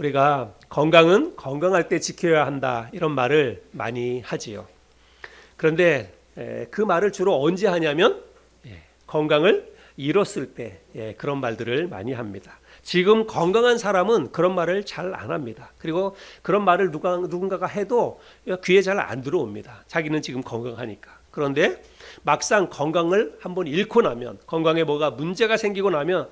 우리가 건강은 건강할 때 지켜야 한다 이런 말을 많이 하지요. 그런데 그 말을 주로 언제 하냐면 건강을 잃었을 때 그런 말들을 많이 합니다. 지금 건강한 사람은 그런 말을 잘 안 합니다. 그리고 그런 말을 누군가가 해도 귀에 잘 안 들어옵니다. 자기는 지금 건강하니까. 그런데 막상 건강을 한번 잃고 나면, 건강에 뭐가 문제가 생기고 나면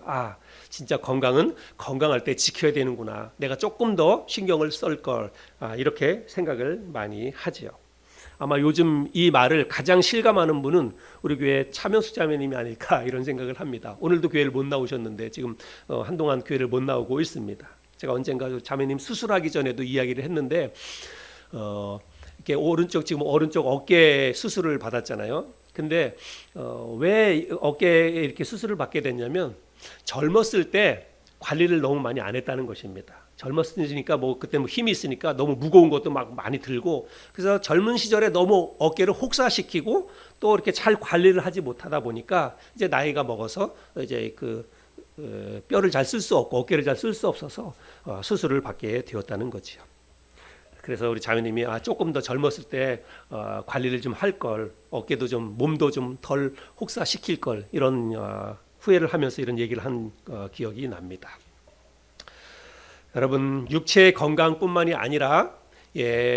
진짜 건강은 건강할 때 지켜야 되는구나. 내가 조금 더 신경을 쓸 걸. 이렇게 생각을 많이 하지요. 아마 요즘 이 말을 가장 실감하는 분은 우리 교회 차명수 자매님이 아닐까 이런 생각을 합니다. 오늘도 교회를 못 나오셨는데 지금 한동안 교회를 못 나오고 있습니다. 제가 언젠가 자매님 수술하기 전에도 이야기를 했는데 이렇게 지금 오른쪽 어깨 수술을 받았잖아요. 근데 왜 어깨에 이렇게 수술을 받게 됐냐면 젊었을 때 관리를 너무 많이 안 했다는 것입니다. 젊었으니까 그때 힘이 있으니까 너무 무거운 것도 막 많이 들고, 그래서 젊은 시절에 너무 어깨를 혹사시키고 또 이렇게 잘 관리를 하지 못하다 보니까 이제 나이가 먹어서 이제 뼈를 잘 쓸 수 없고 어깨를 잘 쓸 수 없어서 수술을 받게 되었다는 거지요. 그래서 우리 자매님이 조금 더 젊었을 때 관리를 좀 할 걸, 어깨도 좀 몸도 좀 덜 혹사시킬 걸, 이런 후회를 하면서 이런 얘기를 한 기억이 납니다. 여러분, 육체의 건강뿐만이 아니라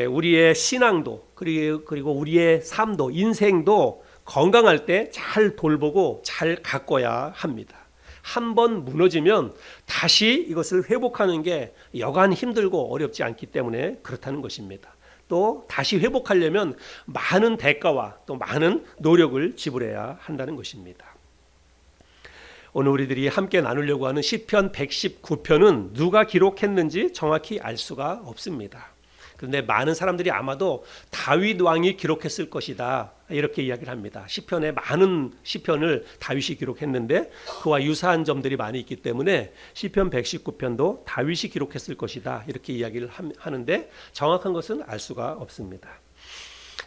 우리의 신앙도 그리고 우리의 삶도, 인생도 건강할 때 잘 돌보고 잘 가꿔야 합니다. 한번 무너지면 다시 이것을 회복하는 게 여간 힘들고 어렵지 않기 때문에 그렇다는 것입니다. 또 다시 회복하려면 많은 대가와 또 많은 노력을 지불해야 한다는 것입니다. 오늘 우리들이 함께 나누려고 하는 시편 119편은 누가 기록했는지 정확히 알 수가 없습니다. 그런데 많은 사람들이 아마도 다윗 왕이 기록했을 것이다 이렇게 이야기를 합니다. 시편의 많은 시편을 다윗이 기록했는데 그와 유사한 점들이 많이 있기 때문에 시편 119편도 다윗이 기록했을 것이다 이렇게 이야기를 하는데 정확한 것은 알 수가 없습니다.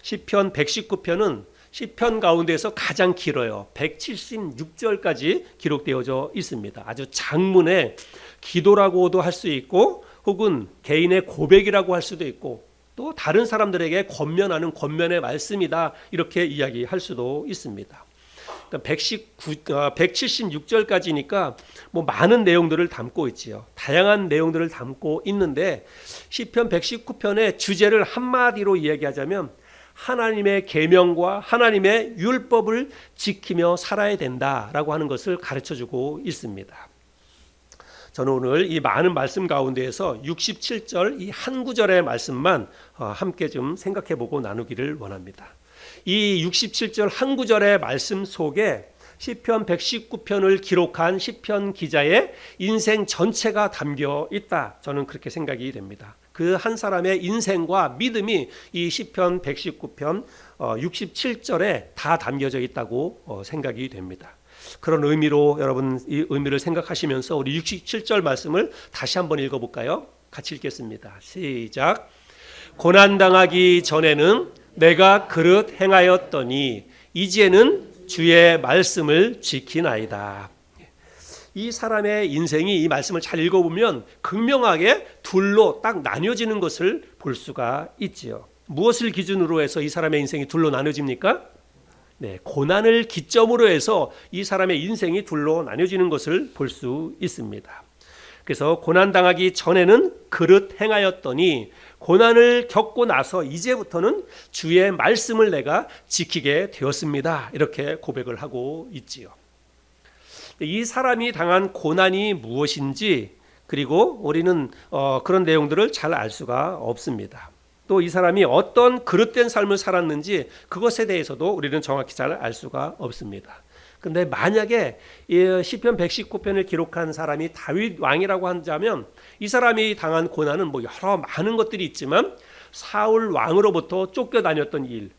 시편 119편은 시편 가운데서 가장 길어요. 176절까지 기록되어져 있습니다. 아주 장문의 기도라고도 할 수 있고 혹은 개인의 고백이라고 할 수도 있고 또 다른 사람들에게 권면하는 권면의 말씀이다 이렇게 이야기할 수도 있습니다. 그러니까 176절까지니까 많은 내용들을 담고 있지요. 다양한 내용들을 담고 있는데 시편 119편의 주제를 한마디로 이야기하자면 하나님의 계명과 하나님의 율법을 지키며 살아야 된다라고 하는 것을 가르쳐주고 있습니다. 저는 오늘 이 많은 말씀 가운데에서 67절 이 한 구절의 말씀만 함께 좀 생각해보고 나누기를 원합니다. 이 67절 한 구절의 말씀 속에 시편 119편을 기록한 시편 기자의 인생 전체가 담겨 있다. 저는 그렇게 생각이 됩니다. 그 한 사람의 인생과 믿음이 이 시편 119편 67절에 다 담겨져 있다고 생각이 됩니다. 그런 의미로 여러분 이 의미를 생각하시면서 우리 67절 말씀을 다시 한번 읽어볼까요? 같이 읽겠습니다. 시작. 고난당하기 전에는 내가 그릇 행하였더니 이제는 주의 말씀을 지키나이다. 이 사람의 인생이 이 말씀을 잘 읽어보면 극명하게 둘로 딱 나뉘어지는 것을 볼 수가 있지요. 무엇을 기준으로 해서 이 사람의 인생이 둘로 나뉘어집니까? 고난을 기점으로 해서 이 사람의 인생이 둘로 나뉘어지는 것을 볼 수 있습니다. 그래서 고난당하기 전에는 그릇 행하였더니 고난을 겪고 나서 이제부터는 주의 말씀을 내가 지키게 되었습니다. 이렇게 고백을 하고 있지요. 이 사람이 당한 고난이 무엇인지 그리고 우리는 그런 내용들을 잘 알 수가 없습니다. 또 이 사람이 어떤 그릇된 삶을 살았는지 그것에 대해서도 우리는 정확히 잘 알 수가 없습니다. 그런데 만약에 시편 119편을 기록한 사람이 다윗 왕이라고 한다면 이 사람이 당한 고난은 여러 많은 것들이 있지만 사울 왕으로부터 쫓겨다녔던 일,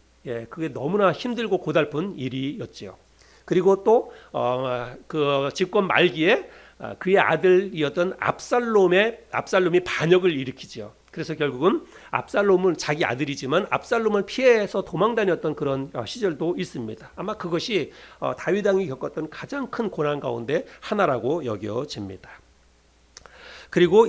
그게 너무나 힘들고 고달픈 일이었지요. 그리고 또 그 집권 말기에 그의 아들이었던 압살롬이 반역을 일으키죠. 그래서 결국은 압살롬은 자기 아들이지만 압살롬을 피해서 도망다녔던 그런 시절도 있습니다. 아마 그것이 다윗 왕이 겪었던 가장 큰 고난 가운데 하나라고 여겨집니다. 그리고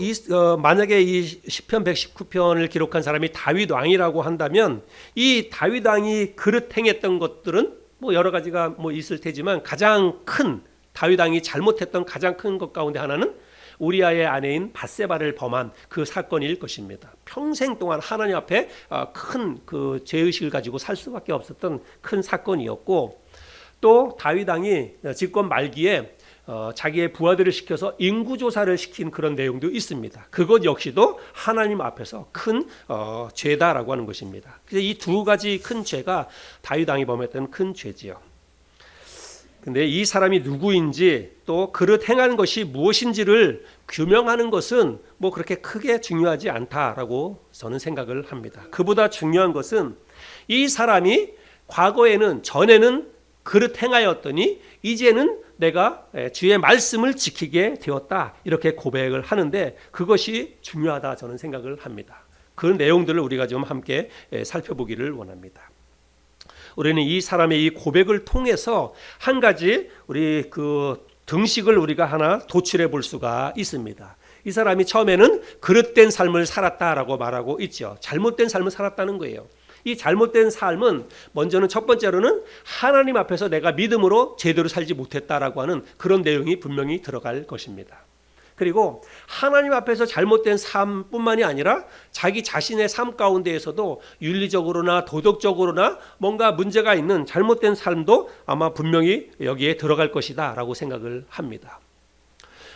만약에 이 시편 119편을 기록한 사람이 다윗 왕이라고 한다면 이 다윗 왕이 그릇 행했던 것들은 뭐 여러 가지가 뭐 있을 테지만 가장 큰 다윗 왕이 잘못했던 가장 큰 것 가운데 하나는 우리아의 아내인 밧세바를 범한 그 사건일 것입니다. 평생 동안 하나님 앞에 큰 그 죄의식을 가지고 살 수밖에 없었던 큰 사건이었고, 또 다윗 왕이 집권 말기에 자기의 부하들을 시켜서 인구조사를 시킨 그런 내용도 있습니다. 그것 역시도 하나님 앞에서 큰 죄다라고 하는 것입니다. 그래서 이 두 가지 큰 죄가 다윗 왕이 범했던 큰 죄지요. 근데 이 사람이 누구인지 또 그릇 행한 것이 무엇인지를 규명하는 것은 뭐 그렇게 크게 중요하지 않다라고 저는 생각을 합니다. 그보다 중요한 것은 이 사람이 과거에는 전에는 그릇 행하였더니 이제는 내가 주의 말씀을 지키게 되었다, 이렇게 고백을 하는데 그것이 중요하다 저는 생각을 합니다. 그 내용들을 우리가 좀 함께 살펴보기를 원합니다. 우리는 이 사람의 이 고백을 통해서 한 가지 우리 그 등식을 우리가 하나 도출해 볼 수가 있습니다. 이 사람이 처음에는 그릇된 삶을 살았다라고 말하고 있죠. 잘못된 삶을 살았다는 거예요. 이 잘못된 삶은 먼저는 첫 번째로는 하나님 앞에서 내가 믿음으로 제대로 살지 못했다라고 하는 그런 내용이 분명히 들어갈 것입니다. 그리고 하나님 앞에서 잘못된 삶뿐만이 아니라 자기 자신의 삶 가운데에서도 윤리적으로나 도덕적으로나 뭔가 문제가 있는 잘못된 삶도 아마 분명히 여기에 들어갈 것이다 라고 생각을 합니다.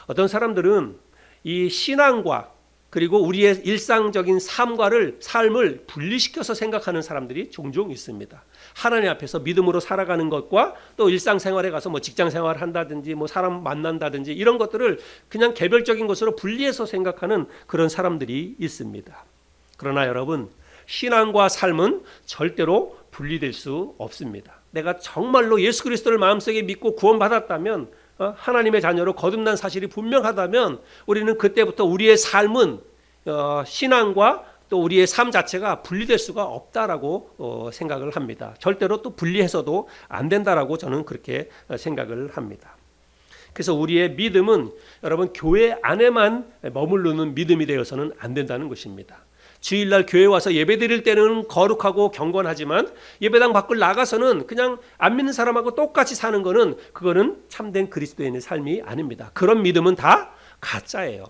어떤 사람들은 이 신앙과 그리고 우리의 일상적인 삶을 분리시켜서 생각하는 사람들이 종종 있습니다. 하나님 앞에서 믿음으로 살아가는 것과 또 일상생활에 가서 뭐 직장생활을 한다든지 뭐 사람 만난다든지 이런 것들을 그냥 개별적인 것으로 분리해서 생각하는 그런 사람들이 있습니다. 그러나 여러분, 신앙과 삶은 절대로 분리될 수 없습니다. 내가 정말로 예수 그리스도를 마음속에 믿고 구원받았다면, 하나님의 자녀로 거듭난 사실이 분명하다면 우리는 그때부터 우리의 삶은 신앙과 또 우리의 삶 자체가 분리될 수가 없다라고 생각을 합니다. 절대로 또 분리해서도 안 된다라고 저는 그렇게 생각을 합니다. 그래서 우리의 믿음은 여러분 교회 안에만 머무르는 믿음이 되어서는 안 된다는 것입니다. 주일날 교회 와서 예배 드릴 때는 거룩하고 경건하지만 예배당 밖을 나가서는 그냥 안 믿는 사람하고 똑같이 사는 거는 그거는 참된 그리스도인의 삶이 아닙니다. 그런 믿음은 다 가짜예요.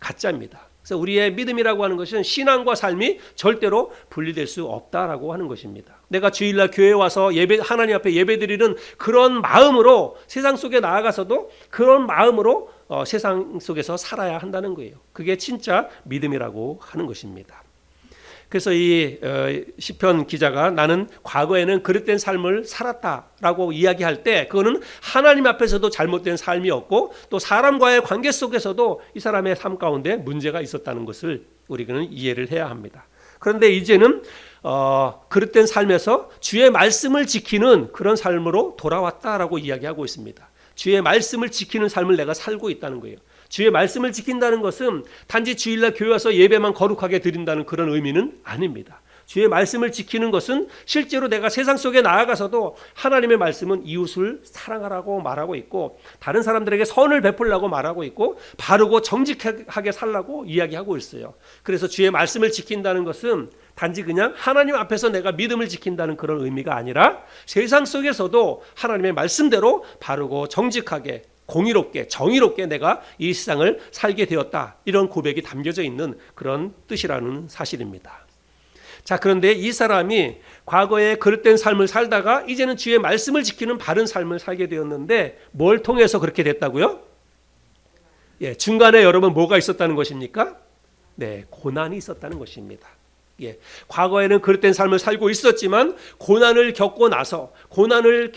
가짜입니다. 그래서 우리의 믿음이라고 하는 것은 신앙과 삶이 절대로 분리될 수 없다라고 하는 것입니다. 내가 주일날 교회에 와서 하나님 앞에 예배 드리는 그런 마음으로 세상 속에 나아가서도 그런 마음으로 세상 속에서 살아야 한다는 거예요. 그게 진짜 믿음이라고 하는 것입니다. 그래서 이 시편 기자가 나는 과거에는 그릇된 삶을 살았다라고 이야기할 때 그거는 하나님 앞에서도 잘못된 삶이었고 또 사람과의 관계 속에서도 이 사람의 삶 가운데 문제가 있었다는 것을 우리는 이해를 해야 합니다. 그런데 이제는 그릇된 삶에서 주의 말씀을 지키는 그런 삶으로 돌아왔다라고 이야기하고 있습니다. 주의 말씀을 지키는 삶을 내가 살고 있다는 거예요. 주의 말씀을 지킨다는 것은 단지 주일날 교회 와서 예배만 거룩하게 드린다는 그런 의미는 아닙니다. 주의 말씀을 지키는 것은 실제로 내가 세상 속에 나아가서도 하나님의 말씀은 이웃을 사랑하라고 말하고 있고 다른 사람들에게 선을 베풀라고 말하고 있고 바르고 정직하게 살라고 이야기하고 있어요. 그래서 주의 말씀을 지킨다는 것은 단지 그냥 하나님 앞에서 내가 믿음을 지킨다는 그런 의미가 아니라 세상 속에서도 하나님의 말씀대로 바르고 정직하게 공의롭게 정의롭게 내가 이 세상을 살게 되었다, 이런 고백이 담겨져 있는 그런 뜻이라는 사실입니다. 자, 그런데 이 사람이 과거에 그릇된 삶을 살다가 이제는 주의 말씀을 지키는 바른 삶을 살게 되었는데 뭘 통해서 그렇게 됐다고요? 중간에 여러분 뭐가 있었다는 것입니까? 네, 고난이 있었다는 것입니다. 과거에는 그릇된 삶을 살고 있었지만 고난을 겪고 나서 고난을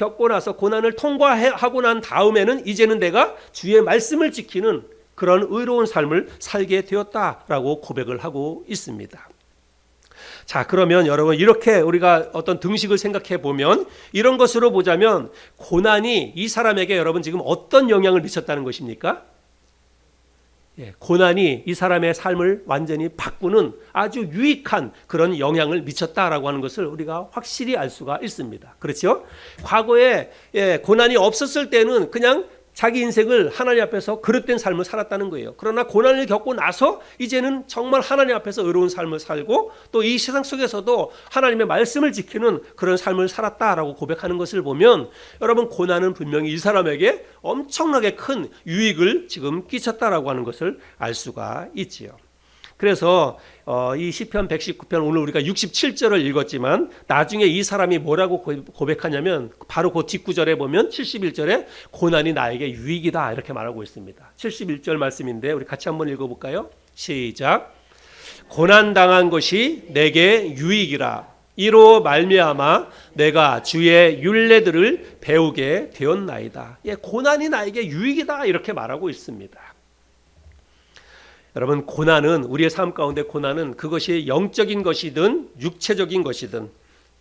통과하고 난 다음에는 이제는 내가 주의 말씀을 지키는 그런 의로운 삶을 살게 되었다라고 고백을 하고 있습니다. 자, 그러면 여러분 이렇게 우리가 어떤 등식을 생각해 보면 이런 것으로 보자면 고난이 이 사람에게 여러분 지금 어떤 영향을 미쳤다는 것입니까? 고난이 이 사람의 삶을 완전히 바꾸는 아주 유익한 그런 영향을 미쳤다라고 하는 것을 우리가 확실히 알 수가 있습니다. 그렇죠? 과거에 고난이 없었을 때는 그냥 자기 인생을 하나님 앞에서 그릇된 삶을 살았다는 거예요. 그러나 고난을 겪고 나서 이제는 정말 하나님 앞에서 의로운 삶을 살고 또 이 세상 속에서도 하나님의 말씀을 지키는 그런 삶을 살았다라고 고백하는 것을 보면 여러분, 고난은 분명히 이 사람에게 엄청나게 큰 유익을 지금 끼쳤다라고 하는 것을 알 수가 있지요. 그래서 이 시편 119편 오늘 우리가 67절을 읽었지만 나중에 이 사람이 뭐라고 고백하냐면 바로 그 뒷구절에 보면 71절에 고난이 나에게 유익이다 이렇게 말하고 있습니다. 71절 말씀인데 우리 같이 한번 읽어볼까요? 시작. 고난당한 것이 내게 유익이라. 이로 말미암아 내가 주의 율례들을 배우게 되었나이다. 예, 고난이 나에게 유익이다 이렇게 말하고 있습니다. 여러분, 고난은 우리의 삶 가운데 고난은 그것이 영적인 것이든 육체적인 것이든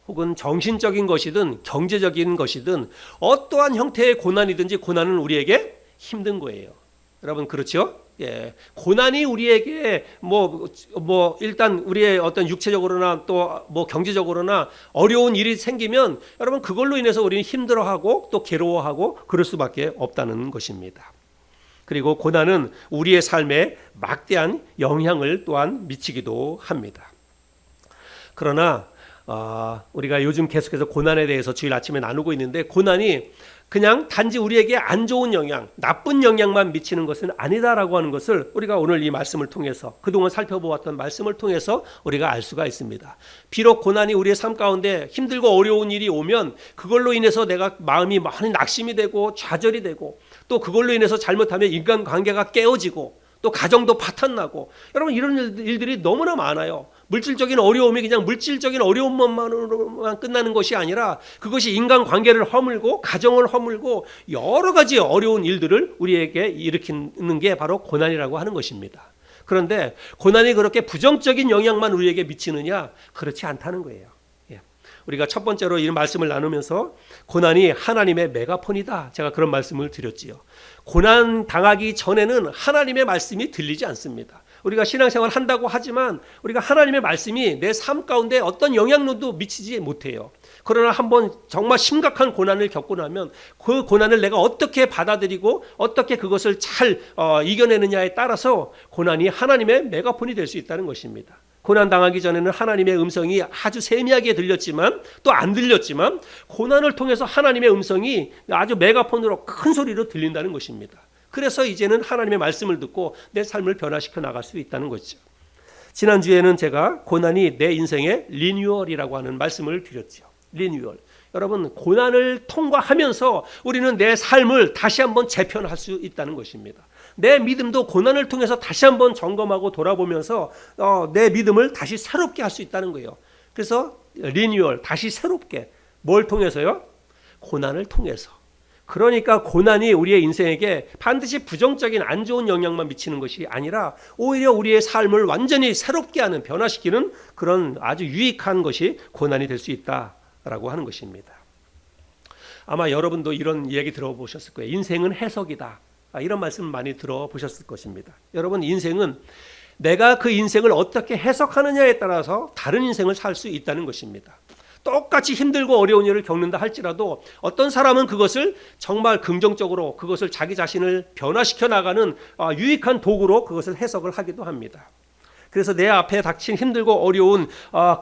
혹은 정신적인 것이든 경제적인 것이든 어떠한 형태의 고난이든지 고난은 우리에게 힘든 거예요. 여러분, 그렇죠? 예, 고난이 우리에게 일단 우리의 어떤 육체적으로나 또 경제적으로나 어려운 일이 생기면 여러분, 그걸로 인해서 우리는 힘들어하고 또 괴로워하고 그럴 수밖에 없다는 것입니다. 그리고 고난은 우리의 삶에 막대한 영향을 또한 미치기도 합니다. 그러나 우리가 요즘 계속해서 고난에 대해서 주일 아침에 나누고 있는데 고난이 그냥 단지 우리에게 안 좋은 영향, 나쁜 영향만 미치는 것은 아니다라고 하는 것을 우리가 오늘 이 말씀을 통해서 그동안 살펴보았던 말씀을 통해서 우리가 알 수가 있습니다. 비록 고난이 우리의 삶 가운데 힘들고 어려운 일이 오면 그걸로 인해서 내가 마음이 많이 낙심이 되고 좌절이 되고 또 그걸로 인해서 잘못하면 인간관계가 깨어지고 또 가정도 파탄나고 여러분, 이런 일들이 너무나 많아요. 물질적인 어려움이 그냥 물질적인 어려움만으로만 끝나는 것이 아니라 그것이 인간관계를 허물고 가정을 허물고 여러 가지 어려운 일들을 우리에게 일으키는 게 바로 고난이라고 하는 것입니다. 그런데 고난이 그렇게 부정적인 영향만 우리에게 미치느냐? 그렇지 않다는 거예요. 우리가 첫 번째로 이 말씀을 나누면서 고난이 하나님의 메가폰이다, 제가 그런 말씀을 드렸지요. 고난 당하기 전에는 하나님의 말씀이 들리지 않습니다. 우리가 신앙생활 한다고 하지만 우리가 하나님의 말씀이 내 삶 가운데 어떤 영향력도 미치지 못해요. 그러나 한번 정말 심각한 고난을 겪고 나면 그 고난을 내가 어떻게 받아들이고 어떻게 그것을 잘 이겨내느냐에 따라서 고난이 하나님의 메가폰이 될 수 있다는 것입니다. 고난 당하기 전에는 하나님의 음성이 아주 세미하게 들렸지만 또 안 들렸지만 고난을 통해서 하나님의 음성이 아주 메가폰으로 큰 소리로 들린다는 것입니다. 그래서 이제는 하나님의 말씀을 듣고 내 삶을 변화시켜 나갈 수 있다는 거죠. 지난주에는 제가 고난이 내 인생의 리뉴얼이라고 하는 말씀을 드렸죠. 리뉴얼. 여러분, 고난을 통과하면서 우리는 내 삶을 다시 한번 재편할 수 있다는 것입니다. 내 믿음도 고난을 통해서 다시 한번 점검하고 돌아보면서 내 믿음을 다시 새롭게 할 수 있다는 거예요. 그래서 리뉴얼, 다시 새롭게. 뭘 통해서요? 고난을 통해서. 그러니까 고난이 우리의 인생에게 반드시 부정적인 안 좋은 영향만 미치는 것이 아니라 오히려 우리의 삶을 완전히 새롭게 하는, 변화시키는 그런 아주 유익한 것이 고난이 될 수 있다라고 하는 것입니다. 아마 여러분도 이런 이야기 들어보셨을 거예요. 인생은 해석이다. 이런 말씀 많이 들어보셨을 것입니다. 여러분, 인생은 내가 그 인생을 어떻게 해석하느냐에 따라서 다른 인생을 살 수 있다는 것입니다. 똑같이 힘들고 어려운 일을 겪는다 할지라도 어떤 사람은 그것을 정말 긍정적으로 그것을 자기 자신을 변화시켜 나가는 유익한 도구로 그것을 해석을 하기도 합니다. 그래서 내 앞에 닥친 힘들고 어려운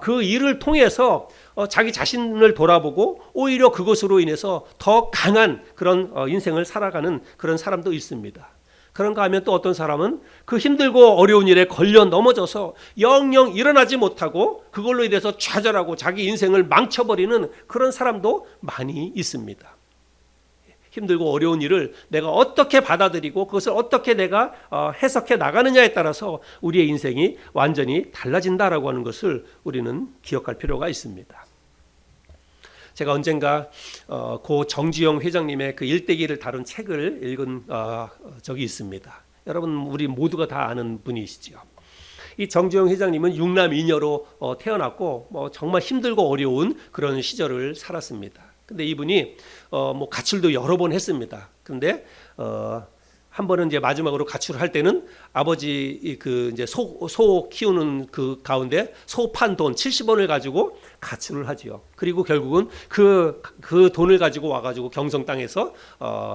그 일을 통해서 자기 자신을 돌아보고 오히려 그것으로 인해서 더 강한 그런 인생을 살아가는 그런 사람도 있습니다. 그런가 하면 또 어떤 사람은 그 힘들고 어려운 일에 걸려 넘어져서 영영 일어나지 못하고 그걸로 인해서 좌절하고 자기 인생을 망쳐버리는 그런 사람도 많이 있습니다. 힘들고 어려운 일을 내가 어떻게 받아들이고 그것을 어떻게 내가 해석해 나가느냐에 따라서 우리의 인생이 완전히 달라진다라고 하는 것을 우리는 기억할 필요가 있습니다. 제가 언젠가 고 정주영 회장님의 그 일대기를 다룬 책을 읽은 적이 있습니다. 여러분, 우리 모두가 다 아는 분이시죠. 이 정주영 회장님은 육남 이녀로 태어났고 정말 힘들고 어려운 그런 시절을 살았습니다. 근데 이분이 가출도 여러 번 했습니다. 그런데 한 번은 이제 마지막으로 가출을 할 때는 아버지 그 이제 소 키우는 그 가운데 소 판 돈 70원을 가지고 가출을 하지요. 그리고 결국은 그 돈을 가지고 와가지고 경성 땅에서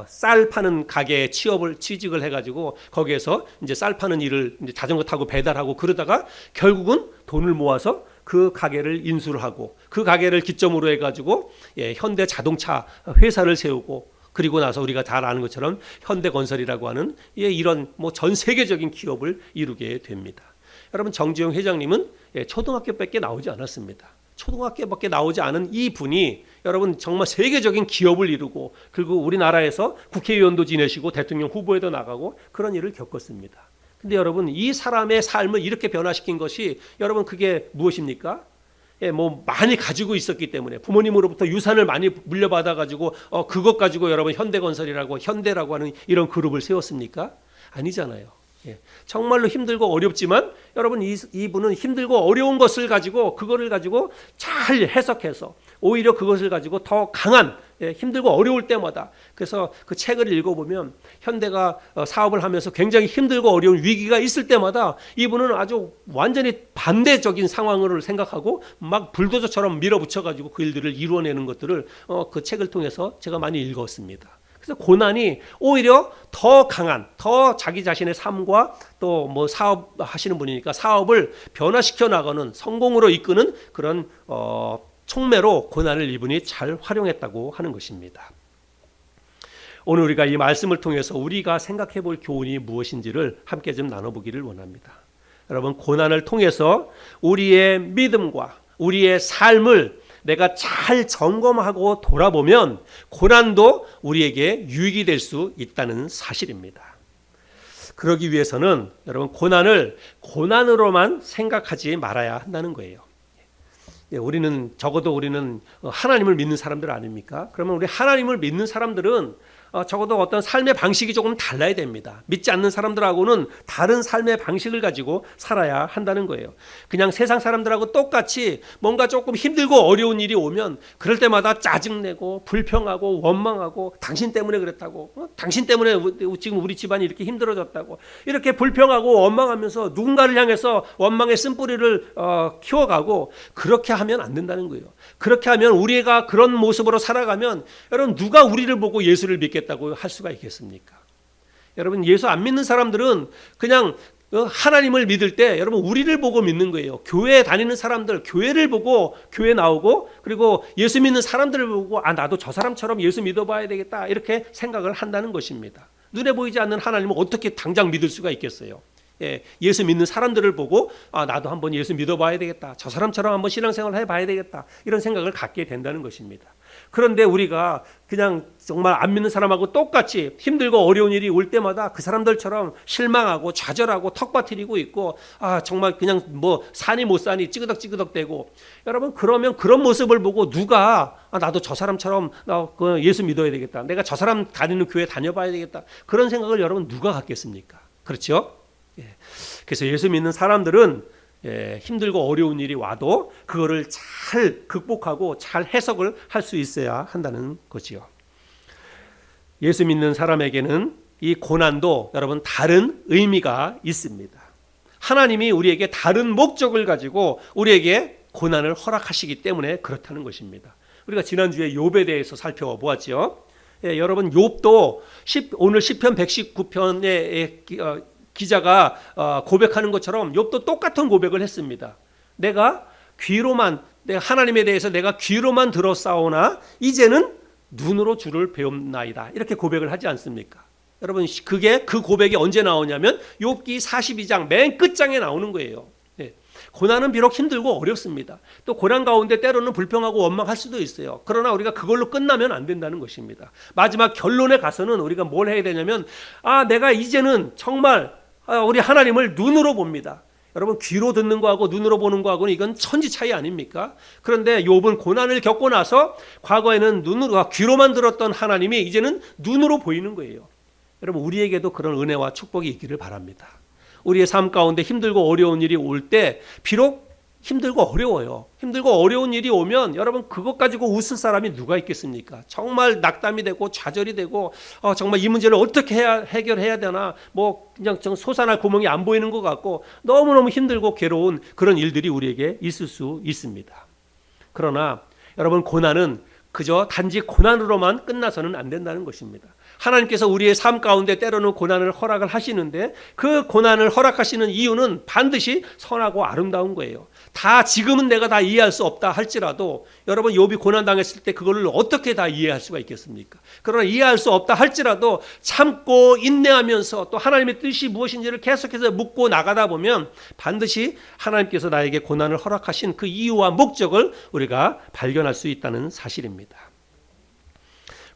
쌀 파는 가게에 취직을 해가지고 거기에서 이제 쌀 파는 일을 이제 자전거 타고 배달하고 그러다가 결국은 돈을 모아서 그 가게를 인수를 하고 그 가게를 기점으로 해가지고 현대 자동차 회사를 세우고 그리고 나서 우리가 잘 아는 것처럼 현대건설이라고 하는 이런 뭐 전 세계적인 기업을 이루게 됩니다. 여러분 정지용 회장님은 초등학교밖에 나오지 않았습니다. 초등학교밖에 나오지 않은 이 분이 여러분 정말 세계적인 기업을 이루고 그리고 우리나라에서 국회의원도 지내시고 대통령 후보에도 나가고 그런 일을 겪었습니다. 근데 여러분 이 사람의 삶을 이렇게 변화시킨 것이 여러분 그게 무엇입니까? 뭐 많이 가지고 있었기 때문에 부모님으로부터 유산을 많이 물려받아 가지고 그것 가지고 여러분 현대건설이라고 현대라고 하는 이런 그룹을 세웠습니까? 아니잖아요. 정말로 힘들고 어렵지만 여러분 이분은 힘들고 어려운 것을 가지고 그거를 가지고 잘 해석해서 오히려 그것을 가지고 더 강한 힘들고 어려울 때마다 그래서 그 책을 읽어보면 현대가 사업을 하면서 굉장히 힘들고 어려운 위기가 있을 때마다 이분은 아주 완전히 반대적인 상황을 생각하고 막 불도저처럼 밀어붙여가지고 그 일들을 이루어내는 것들을 그 책을 통해서 제가 많이 읽었습니다. 그래서 고난이 오히려 더 강한, 더 자기 자신의 삶과 또 뭐 사업 하시는 분이니까 사업을 변화시켜 나가는 성공으로 이끄는 그런 촉매로 고난을 이분이 잘 활용했다고 하는 것입니다. 오늘 우리가 이 말씀을 통해서 우리가 생각해 볼 교훈이 무엇인지를 함께 좀 나눠보기를 원합니다. 여러분 고난을 통해서 우리의 믿음과 우리의 삶을 내가 잘 점검하고 돌아보면 고난도 우리에게 유익이 될 수 있다는 사실입니다. 그러기 위해서는 여러분 고난을 고난으로만 생각하지 말아야 한다는 거예요. 적어도 우리는 하나님을 믿는 사람들 아닙니까? 그러면 우리 하나님을 믿는 사람들은 적어도 어떤 삶의 방식이 조금 달라야 됩니다. 믿지 않는 사람들하고는 다른 삶의 방식을 가지고 살아야 한다는 거예요. 그냥 세상 사람들하고 똑같이 뭔가 조금 힘들고 어려운 일이 오면 그럴 때마다 짜증내고 불평하고 원망하고 당신 때문에 그랬다고 당신 때문에 지금 우리 집안이 이렇게 힘들어졌다고 이렇게 불평하고 원망하면서 누군가를 향해서 원망의 쓴뿌리를 키워가고 그렇게 하면 안 된다는 거예요. 그렇게 하면 우리가 그런 모습으로 살아가면 여러분 누가 우리를 보고 예수를 믿겠다고 할 수가 있겠습니까? 여러분 예수 안 믿는 사람들은 그냥 하나님을 믿을 때 여러분 우리를 보고 믿는 거예요. 교회에 다니는 사람들 교회를 보고 교회 나오고 그리고 예수 믿는 사람들을 보고 나도 저 사람처럼 예수 믿어봐야 되겠다 이렇게 생각을 한다는 것입니다. 눈에 보이지 않는 하나님을 어떻게 당장 믿을 수가 있겠어요? 예수 믿는 사람들을 보고 나도 한번 예수 믿어봐야 되겠다. 저 사람처럼 한번 신앙생활을 해봐야 되겠다. 이런 생각을 갖게 된다는 것입니다. 그런데 우리가 그냥 정말 안 믿는 사람하고 똑같이 힘들고 어려운 일이 올 때마다 그 사람들처럼 실망하고 좌절하고 턱받이고 있고 정말 그냥 뭐 사니 못 사니 찌그덕찌그덕대고 여러분 그러면 그런 모습을 보고 누가 나도 저 사람처럼 예수 믿어야 되겠다. 내가 저 사람 다니는 교회 다녀봐야 되겠다. 그런 생각을 여러분 누가 갖겠습니까? 그렇죠? 그래서 예수 믿는 사람들은 힘들고 어려운 일이 와도 그거를 잘 극복하고 잘 해석을 할 수 있어야 한다는 거지요. 예수 믿는 사람에게는 이 고난도 여러분 다른 의미가 있습니다. 하나님이 우리에게 다른 목적을 가지고 우리에게 고난을 허락하시기 때문에 그렇다는 것입니다. 우리가 지난주에 욥에 대해서 살펴보았죠. 여러분 욥도 오늘 시편 119편에 기자가 고백하는 것처럼 욥도 똑같은 고백을 했습니다. 내가 하나님에 대해서 내가 귀로만 들었사오나 이제는 눈으로 주를 배움나이다. 이렇게 고백을 하지 않습니까? 여러분 그 고백이 언제 나오냐면 욥기 42장 맨 끝장에 나오는 거예요. 고난은 비록 힘들고 어렵습니다. 또 고난 가운데 때로는 불평하고 원망할 수도 있어요. 그러나 우리가 그걸로 끝나면 안 된다는 것입니다. 마지막 결론에 가서는 우리가 뭘 해야 되냐면 내가 이제는 정말 우리 하나님을 눈으로 봅니다. 여러분 귀로 듣는 거하고 눈으로 보는 거하고는 이건 천지 차이 아닙니까? 그런데 욥은 고난을 겪고 나서 과거에는 귀로만 들었던 하나님이 이제는 눈으로 보이는 거예요. 여러분 우리에게도 그런 은혜와 축복이 있기를 바랍니다. 우리의 삶 가운데 힘들고 어려운 일이 올 때 비록 힘들고 어려워요. 힘들고 어려운 일이 오면 여러분 그것 가지고 웃을 사람이 누가 있겠습니까? 정말 낙담이 되고 좌절이 되고 정말 이 문제를 어떻게 해결해야 되나 뭐 그냥 솟아날 구멍이 안 보이는 것 같고 너무너무 힘들고 괴로운 그런 일들이 우리에게 있을 수 있습니다. 그러나 여러분 고난은 그저 단지 고난으로만 끝나서는 안 된다는 것입니다. 하나님께서 우리의 삶 가운데 때로는 고난을 허락을 하시는데 그 고난을 허락하시는 이유는 반드시 선하고 아름다운 거예요. 지금은 내가 다 이해할 수 없다 할지라도 여러분 욥이 고난 당했을 때 그걸 어떻게 다 이해할 수가 있겠습니까? 그러나 이해할 수 없다 할지라도 참고 인내하면서 또 하나님의 뜻이 무엇인지를 계속해서 묻고 나가다 보면 반드시 하나님께서 나에게 고난을 허락하신 그 이유와 목적을 우리가 발견할 수 있다는 사실입니다.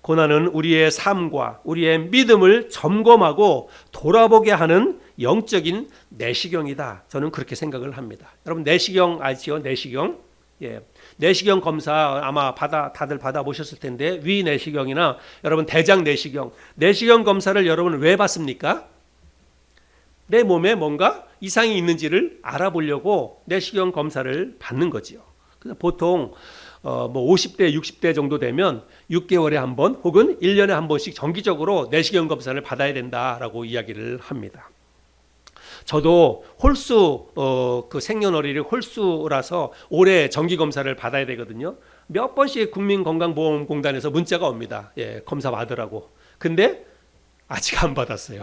고난은 우리의 삶과 우리의 믿음을 점검하고 돌아보게 하는 영적인 내시경이다. 저는 그렇게 생각을 합니다. 여러분 내시경 아시죠? 내시경. 예. 내시경 검사 아마 다들 받아보셨을 텐데 위 내시경이나 여러분 대장 내시경. 내시경 검사를 여러분 왜 받습니까? 내 몸에 뭔가 이상이 있는지를 알아보려고 내시경 검사를 받는 거지요. 그래서 보통 50대, 60대 정도 되면 6개월에 한 번 혹은 1년에 한 번씩 정기적으로 내시경 검사를 받아야 된다라고 이야기를 합니다. 저도 홀수 그 생년월일이 홀수라서 올해 정기 검사를 받아야 되거든요. 몇 번씩 국민건강보험공단에서 문자가 옵니다. 예, 검사 받으라고. 근데 아직 안 받았어요.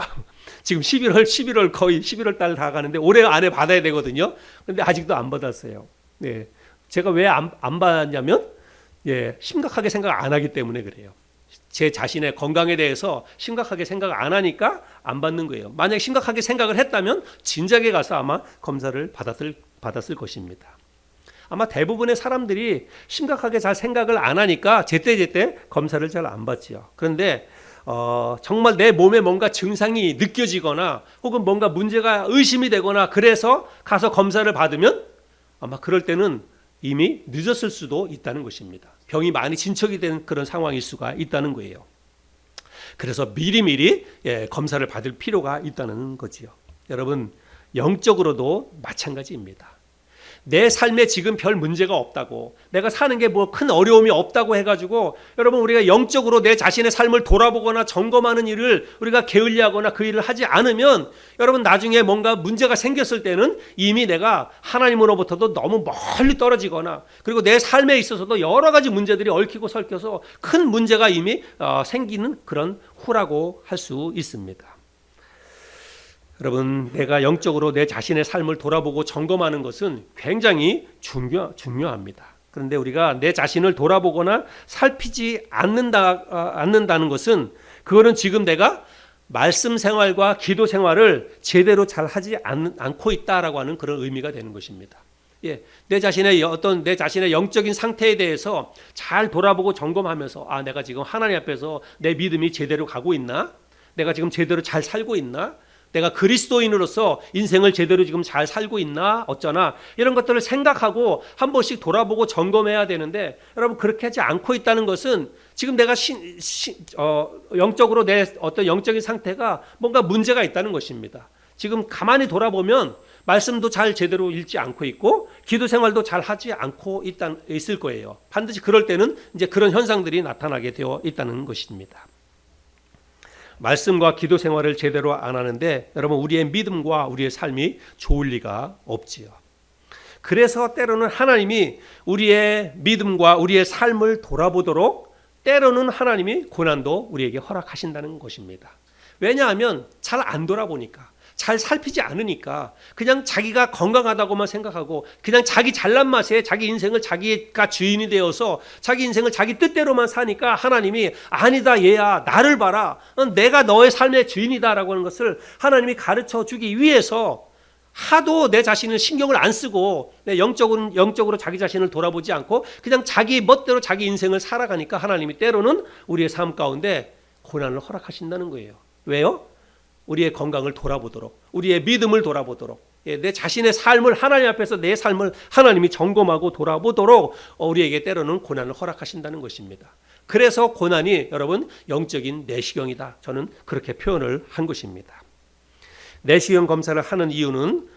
지금 11월 거의 11월 달 다 가는데 올해 안에 받아야 되거든요. 근데 아직도 안 받았어요. 네. 제가 왜 안 받았냐면 심각하게 생각 안 하기 때문에 그래요. 제 자신의 건강에 대해서 심각하게 생각을 안 하니까 안 받는 거예요. 만약 심각하게 생각을 했다면 진작에 가서 아마 검사를 받았을 것입니다. 아마 대부분의 사람들이 심각하게 잘 생각을 안 하니까 제때제때 검사를 잘 안 받지요. 그런데 정말 내 몸에 뭔가 증상이 느껴지거나 혹은 뭔가 문제가 의심이 되거나 그래서 가서 검사를 받으면 아마 그럴 때는 이미 늦었을 수도 있다는 것입니다. 병이 많이 진척이 된 그런 상황일 수가 있다는 거예요. 그래서 미리미리 검사를 받을 필요가 있다는 거지요. 여러분 영적으로도 마찬가지입니다. 내 삶에 지금 별 문제가 없다고 내가 사는 게 뭐 큰 어려움이 없다고 해가지고 여러분 우리가 영적으로 내 자신의 삶을 돌아보거나 점검하는 일을 우리가 게을리하거나 그 일을 하지 않으면 여러분 나중에 뭔가 문제가 생겼을 때는 이미 내가 하나님으로부터도 너무 멀리 떨어지거나 그리고 내 삶에 있어서도 여러 가지 문제들이 얽히고 설켜서 큰 문제가 이미 생기는 그런 후라고 할 수 있습니다. 여러분 내가 영적으로 내 자신의 삶을 돌아보고 점검하는 것은 굉장히 중요합니다. 그런데 우리가 내 자신을 돌아보거나 살피지 않는다는 것은 그거는 지금 내가 말씀 생활과 기도 생활을 제대로 잘 하지 않고 있다라고 하는 그런 의미가 되는 것입니다. 내 자신의 영적인 상태에 대해서 잘 돌아보고 점검하면서 내가 지금 하나님 앞에서 내 믿음이 제대로 가고 있나? 내가 지금 제대로 잘 살고 있나? 내가 그리스도인으로서 인생을 제대로 지금 잘 살고 있나 어쩌나 이런 것들을 생각하고 한 번씩 돌아보고 점검해야 되는데 여러분 그렇게 하지 않고 있다는 것은 지금 내가 영적으로 내 어떤 영적인 상태가 뭔가 문제가 있다는 것입니다. 지금 가만히 돌아보면 말씀도 잘 제대로 읽지 않고 있고 기도 생활도 잘 하지 않고 있을 거예요. 반드시 그럴 때는 이제 그런 현상들이 나타나게 되어 있다는 것입니다. 말씀과 기도 생활을 제대로 안 하는데 여러분 우리의 믿음과 우리의 삶이 좋을 리가 없지요. 그래서 때로는 하나님이 우리의 믿음과 우리의 삶을 돌아보도록 때로는 하나님이 고난도 우리에게 허락하신다는 것입니다. 왜냐하면 잘 안 돌아보니까 잘 살피지 않으니까 그냥 자기가 건강하다고만 생각하고 그냥 자기 잘난 맛에 자기 인생을 자기가 주인이 되어서 자기 인생을 자기 뜻대로만 사니까 하나님이 아니다 얘야 나를 봐라 내가 너의 삶의 주인이다라고 하는 것을 하나님이 가르쳐 주기 위해서 하도 내 자신을 신경을 안 쓰고 영적으로 자기 자신을 돌아보지 않고 그냥 자기 멋대로 자기 인생을 살아가니까 하나님이 때로는 우리의 삶 가운데 고난을 허락하신다는 거예요. 왜요? 우리의 건강을 돌아보도록 우리의 믿음을 돌아보도록 내 자신의 삶을 하나님 앞에서 내 삶을 하나님이 점검하고 돌아보도록 우리에게 때로는 고난을 허락하신다는 것입니다. 그래서 고난이 여러분 영적인 내시경이다. 저는 그렇게 표현을 한 것입니다. 내시경 검사를 하는 이유는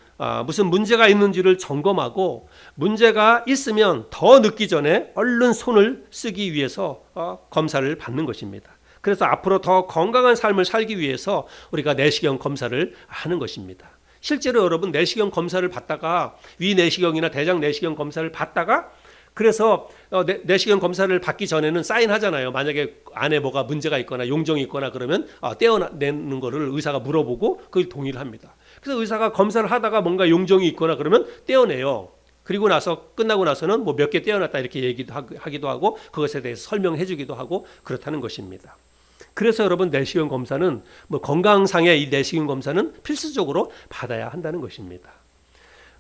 무슨 문제가 있는지를 점검하고 문제가 있으면 더 늦기 전에 얼른 손을 쓰기 위해서 검사를 받는 것입니다. 그래서 앞으로 더 건강한 삶을 살기 위해서 우리가 내시경 검사를 하는 것입니다. 실제로 여러분 내시경 검사를 받다가 위 내시경이나 대장 내시경 검사를 받다가 그래서 내시경 검사를 받기 전에는 사인하잖아요. 만약에 안에 뭐가 문제가 있거나 용종이 있거나 그러면 떼어내는 거를 의사가 물어보고 그걸 동의를 합니다. 그래서 의사가 검사를 하다가 뭔가 용종이 있거나 그러면 떼어내요. 그리고 나서 끝나고 나서는 뭐 몇 개 떼어놨다 이렇게 얘기도 하기도 하고 그것에 대해서 설명해 주기도 하고 그렇다는 것입니다. 그래서 여러분 내시경 검사는 뭐 건강상의 이 내시경 검사는 필수적으로 받아야 한다는 것입니다.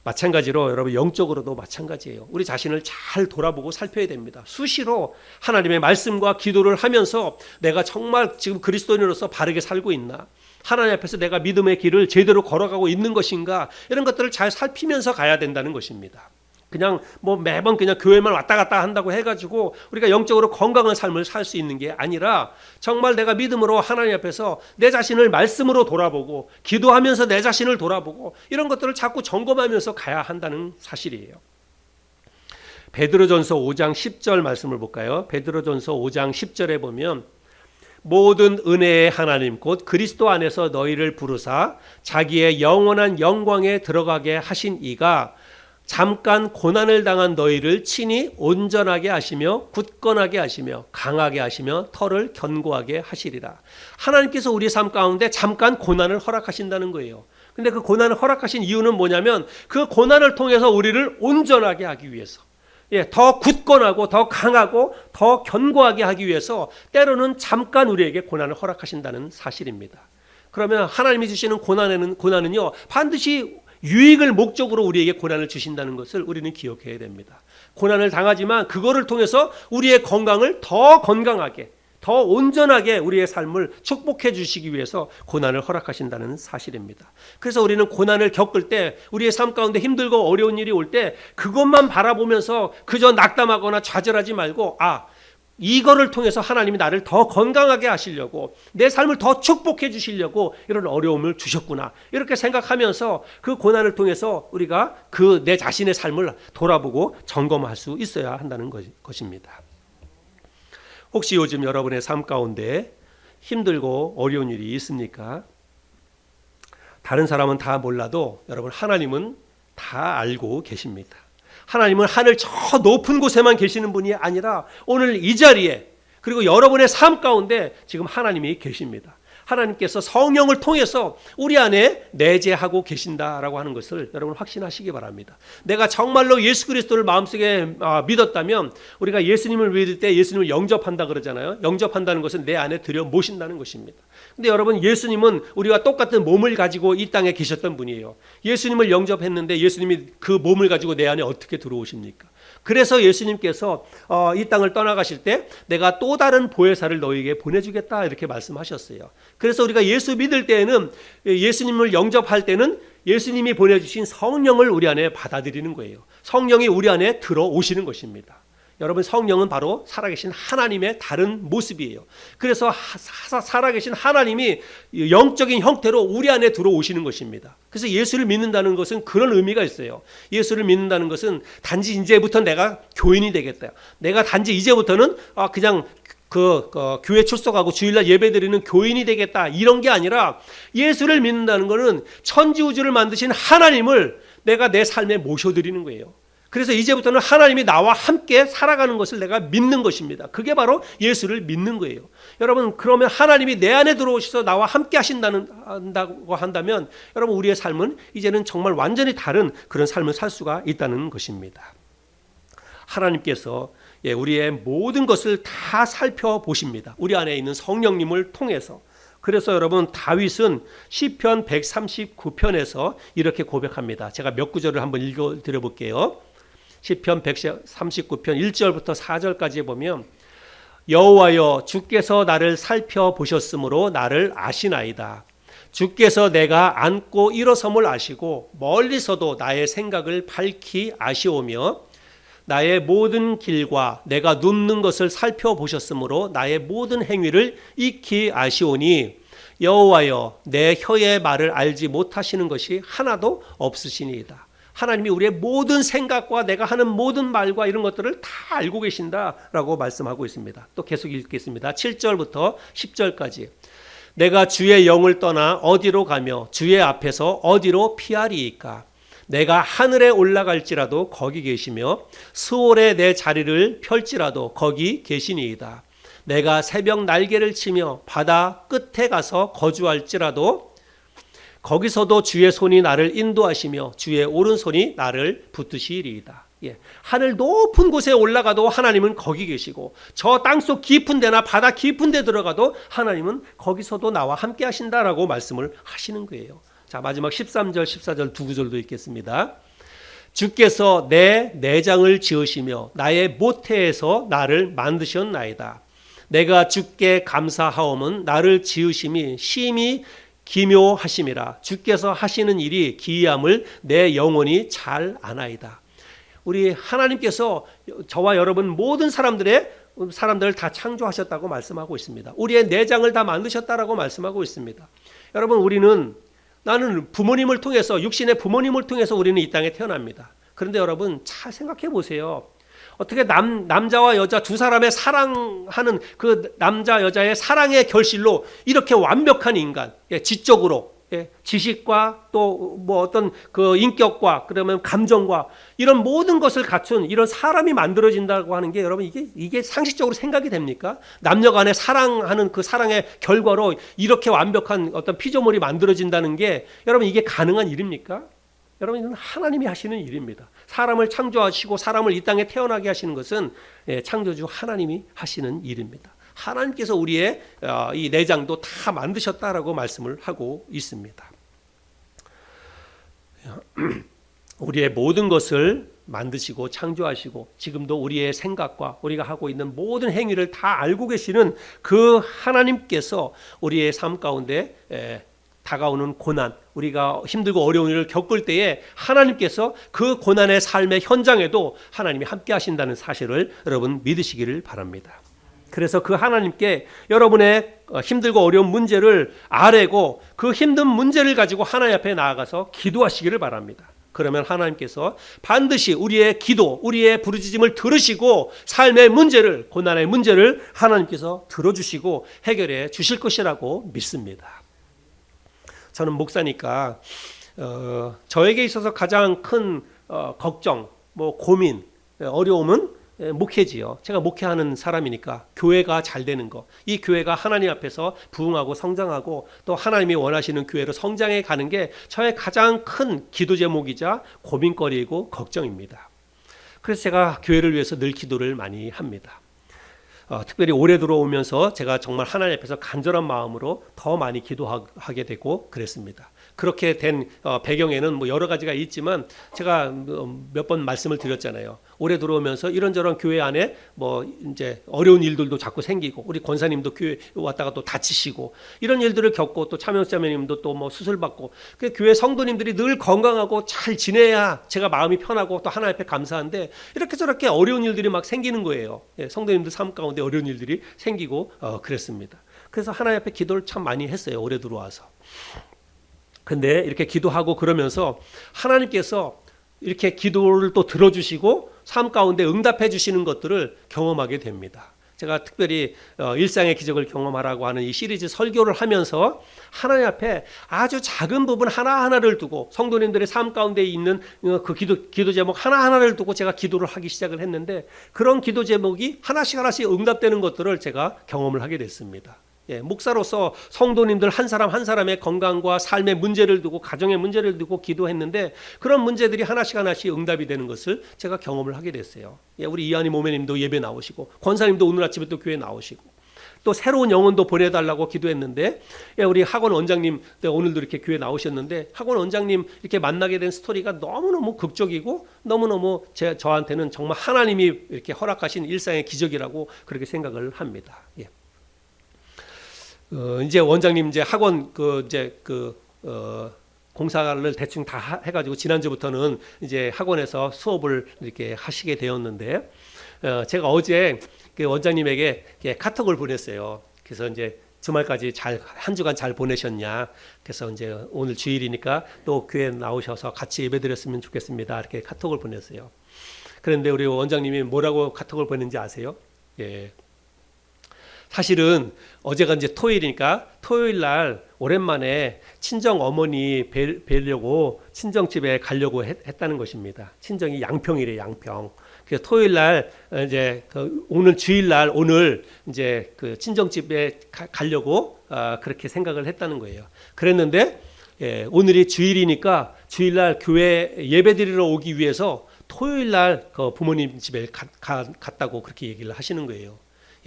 마찬가지로 여러분 영적으로도 마찬가지예요. 우리 자신을 잘 돌아보고 살펴야 됩니다. 수시로 하나님의 말씀과 기도를 하면서 내가 정말 지금 그리스도인으로서 바르게 살고 있나? 하나님 앞에서 내가 믿음의 길을 제대로 걸어가고 있는 것인가? 이런 것들을 잘 살피면서 가야 된다는 것입니다. 그냥 뭐 매번 그냥 교회만 왔다 갔다 한다고 해가지고 우리가 영적으로 건강한 삶을 살 수 있는 게 아니라 정말 내가 믿음으로 하나님 앞에서 내 자신을 말씀으로 돌아보고 기도하면서 내 자신을 돌아보고 이런 것들을 자꾸 점검하면서 가야 한다는 사실이에요. 베드로전서 5장 10절 말씀을 볼까요? 베드로전서 5장 10절에 보면 모든 은혜의 하나님 곧 그리스도 안에서 너희를 부르사 자기의 영원한 영광에 들어가게 하신 이가 잠깐 고난을 당한 너희를 친히 온전하게 하시며 굳건하게 하시며 강하게 하시며 털을 견고하게 하시리라. 하나님께서 우리 삶 가운데 잠깐 고난을 허락하신다는 거예요. 근데 그 고난을 허락하신 이유는 뭐냐면 그 고난을 통해서 우리를 온전하게 하기 위해서, 더 굳건하고 더 강하고 더 견고하게 하기 위해서 때로는 잠깐 우리에게 고난을 허락하신다는 사실입니다. 그러면 하나님이 주시는 고난은요 반드시 유익을 목적으로 우리에게 고난을 주신다는 것을 우리는 기억해야 됩니다. 고난을 당하지만 그거를 통해서 우리의 건강을 더 건강하게, 더 온전하게 우리의 삶을 축복해 주시기 위해서 고난을 허락하신다는 사실입니다. 그래서 우리는 고난을 겪을 때 우리의 삶 가운데 힘들고 어려운 일이 올 때 그것만 바라보면서 그저 낙담하거나 좌절하지 말고 이거를 통해서 하나님이 나를 더 건강하게 하시려고 내 삶을 더 축복해 주시려고 이런 어려움을 주셨구나 이렇게 생각하면서 그 고난을 통해서 우리가 그 내 자신의 삶을 돌아보고 점검할 수 있어야 한다는 것입니다. 혹시 요즘 여러분의 삶 가운데 힘들고 어려운 일이 있습니까? 다른 사람은 다 몰라도 여러분 하나님은 다 알고 계십니다. 하나님은 하늘 저 높은 곳에만 계시는 분이 아니라 오늘 이 자리에 그리고 여러분의 삶 가운데 지금 하나님이 계십니다. 하나님께서 성령을 통해서 우리 안에 내재하고 계신다라고 하는 것을 여러분 확신하시기 바랍니다. 내가 정말로 예수 그리스도를 마음속에 믿었다면 우리가 예수님을 믿을 때 예수님을 영접한다 그러잖아요. 영접한다는 것은 내 안에 들여 모신다는 것입니다. 근데 여러분 예수님은 우리와 똑같은 몸을 가지고 이 땅에 계셨던 분이에요. 예수님을 영접했는데 예수님이 그 몸을 가지고 내 안에 어떻게 들어오십니까? 그래서 예수님께서 이 땅을 떠나가실 때 내가 또 다른 보혜사를 너희에게 보내주겠다 이렇게 말씀하셨어요. 그래서 우리가 예수 믿을 때에는 예수님을 영접할 때는 예수님이 보내주신 성령을 우리 안에 받아들이는 거예요. 성령이 우리 안에 들어오시는 것입니다. 여러분 성령은 바로 살아계신 하나님의 다른 모습이에요. 그래서 살아계신 하나님이 영적인 형태로 우리 안에 들어오시는 것입니다. 그래서 예수를 믿는다는 것은 그런 의미가 있어요. 예수를 믿는다는 것은 단지 이제부터 내가 교인이 되겠다. 내가 단지 이제부터는 그냥 교회 출석하고 주일날 예배드리는 교인이 되겠다. 이런 게 아니라 예수를 믿는다는 것은 천지우주를 만드신 하나님을 내가 내 삶에 모셔드리는 거예요. 그래서 이제부터는 하나님이 나와 함께 살아가는 것을 내가 믿는 것입니다. 그게 바로 예수를 믿는 거예요. 여러분 그러면 하나님이 내 안에 들어오셔서 나와 함께 한다고 한다면 여러분 우리의 삶은 이제는 정말 완전히 다른 그런 삶을 살 수가 있다는 것입니다. 하나님께서 우리의 모든 것을 다 살펴보십니다. 우리 안에 있는 성령님을 통해서. 그래서 여러분 다윗은 시편 139편에서 이렇게 고백합니다. 제가 몇 구절을 한번 읽어드려 볼게요. 시편 139편 1절부터 4절까지 보면 여호와여 주께서 나를 살펴보셨으므로 나를 아시나이다. 주께서 내가 앉고 일어섬을 아시고 멀리서도 나의 생각을 밝히 아시오며 나의 모든 길과 내가 눕는 것을 살펴보셨으므로 나의 모든 행위를 익히 아시오니 여호와여 내 혀의 말을 알지 못하시는 것이 하나도 없으시니이다. 하나님이 우리의 모든 생각과 내가 하는 모든 말과 이런 것들을 다 알고 계신다라고 말씀하고 있습니다. 또 계속 읽겠습니다. 7절부터 10절까지. 내가 주의 영을 떠나 어디로 가며 주의 앞에서 어디로 피하리이까. 내가 하늘에 올라갈지라도 거기 계시며 스올에 내 자리를 펼지라도 거기 계시니이다. 내가 새벽 날개를 치며 바다 끝에 가서 거주할지라도 거기서도 주의 손이 나를 인도하시며 주의 오른손이 나를 붙드시리이다. 하늘 높은 곳에 올라가도 하나님은 거기 계시고 저 땅속 깊은 데나 바다 깊은 데 들어가도 하나님은 거기서도 나와 함께 하신다라고 말씀을 하시는 거예요. 자, 마지막 13절 14절 두 구절도 읽겠습니다. 주께서 내 내장을 지으시며 나의 모태에서 나를 만드셨나이다. 내가 주께 감사하오면 나를 지으심이 심히 기묘하심이라. 주께서 하시는 일이 기이함을 내 영혼이 잘 아나이다. 우리 하나님께서 저와 여러분 모든 사람들을 다 창조하셨다고 말씀하고 있습니다. 우리의 내장을 다 만드셨다라고 말씀하고 있습니다. 여러분, 나는 부모님을 통해서, 육신의 부모님을 통해서 우리는 이 땅에 태어납니다. 그런데 여러분 잘 생각해 보세요. 어떻게 남자와 여자 두 사람의 사랑하는 그 남자 여자의 사랑의 결실로 이렇게 완벽한 인간, 지적으로, 지식과 또 뭐 어떤 그 인격과 그러면 감정과 이런 모든 것을 갖춘 이런 사람이 만들어진다고 하는 게 여러분 이게 상식적으로 생각이 됩니까? 남녀간에 사랑하는 그 사랑의 결과로 이렇게 완벽한 어떤 피조물이 만들어진다는 게 여러분 이게 가능한 일입니까? 여러분 이건 하나님이 하시는 일입니다. 사람을 창조하시고 사람을 이 땅에 태어나게 하시는 것은 창조주 하나님이 하시는 일입니다. 하나님께서 우리의 이 내장도 다 만드셨다라고 말씀을 하고 있습니다. 우리의 모든 것을 만드시고 창조하시고 지금도 우리의 생각과 우리가 하고 있는 모든 행위를 다 알고 계시는 그 하나님께서 우리의 삶 가운데 다가오는 고난, 우리가 힘들고 어려운 일을 겪을 때에 하나님께서 그 고난의 삶의 현장에도 하나님이 함께 하신다는 사실을 여러분 믿으시기를 바랍니다. 그래서 그 하나님께 여러분의 힘들고 어려운 문제를 아뢰고 그 힘든 문제를 가지고 하나님 앞에 나아가서 기도하시기를 바랍니다. 그러면 하나님께서 반드시 우리의 기도, 우리의 부르짖음을 들으시고 삶의 문제를, 고난의 문제를 하나님께서 들어주시고 해결해 주실 것이라고 믿습니다. 저는 목사니까 저에게 있어서 가장 큰 걱정, 고민, 어려움은 목회지요. 제가 목회하는 사람이니까 교회가 잘 되는 거, 이 교회가 하나님 앞에서 부흥하고 성장하고 또 하나님이 원하시는 교회로 성장해 가는 게 저의 가장 큰 기도 제목이자 고민거리이고 걱정입니다. 그래서 제가 교회를 위해서 늘 기도를 많이 합니다. 특별히 올해 들어오면서 제가 정말 하나님 앞에서 간절한 마음으로 더 많이 기도하게 되고 그랬습니다. 그렇게 된 배경에는 여러 가지가 있지만 제가 몇 번 말씀을 드렸잖아요. 올해 들어오면서 이런저런 교회 안에 이제 어려운 일들도 자꾸 생기고 우리 권사님도 교회 왔다가 또 다치시고 이런 일들을 겪고 또 참여자매님도 또 수술 받고 그 교회 성도님들이 늘 건강하고 잘 지내야 제가 마음이 편하고 또 하나님 앞에 감사한데 이렇게 저렇게 어려운 일들이 막 생기는 거예요. 성도님들 삶 가운데 어려운 일들이 생기고 그랬습니다. 그래서 하나님 앞에 기도를 참 많이 했어요. 올해 들어와서. 근데 이렇게 기도하고 그러면서 하나님께서 이렇게 기도를 또 들어주시고 삶 가운데 응답해 주시는 것들을 경험하게 됩니다. 제가 특별히 일상의 기적을 경험하라고 하는 이 시리즈 설교를 하면서 하나님 앞에 아주 작은 부분 하나하나를 두고 성도님들의 삶 가운데 있는 그 기도 제목 하나하나를 두고 제가 기도를 하기 시작을 했는데 그런 기도 제목이 하나씩 응답되는 것들을 제가 경험을 하게 됐습니다. 목사로서 성도님들 한 사람 한 사람의 건강과 삶의 문제를 두고 가정의 문제를 두고 기도했는데 그런 문제들이 하나씩 응답이 되는 것을 제가 경험을 하게 됐어요. 우리 이한희 모매님도 예배 나오시고 권사님도 오늘 아침에 또 교회 나오시고 또 새로운 영혼도 보내달라고 기도했는데 우리 학원 원장님 오늘도 이렇게 교회 나오셨는데 학원 원장님 이렇게 만나게 된 스토리가 너무너무 극적이고 너무너무 저한테는 정말 하나님이 이렇게 허락하신 일상의 기적이라고 그렇게 생각을 합니다. 이제 원장님 이제 학원 공사를 대충 다 해가지고 지난주부터는 이제 학원에서 수업을 이렇게 하시게 되었는데 제가 어제 그 원장님에게 카톡을 보냈어요. 그래서 이제 주말까지 한 주간 잘 보내셨냐? 그래서 이제 오늘 주일이니까 또 교회 나오셔서 같이 예배드렸으면 좋겠습니다. 이렇게 카톡을 보냈어요. 그런데 우리 원장님이 뭐라고 카톡을 보냈는지 아세요? 예. 사실은 어제가 이제 토요일이니까 토요일 날 오랜만에 친정 어머니 뵈려고 친정집에 가려고 했다는 것입니다. 친정이 양평이래, 양평. 그래서 토요일 날 이제 오늘 주일 날 오늘 이제 그 친정집에 가려고 그렇게 생각을 했다는 거예요. 그랬는데 오늘이 주일이니까 주일 날 교회 예배드리러 오기 위해서 토요일 날 그 부모님 집에 갔다고 그렇게 얘기를 하시는 거예요.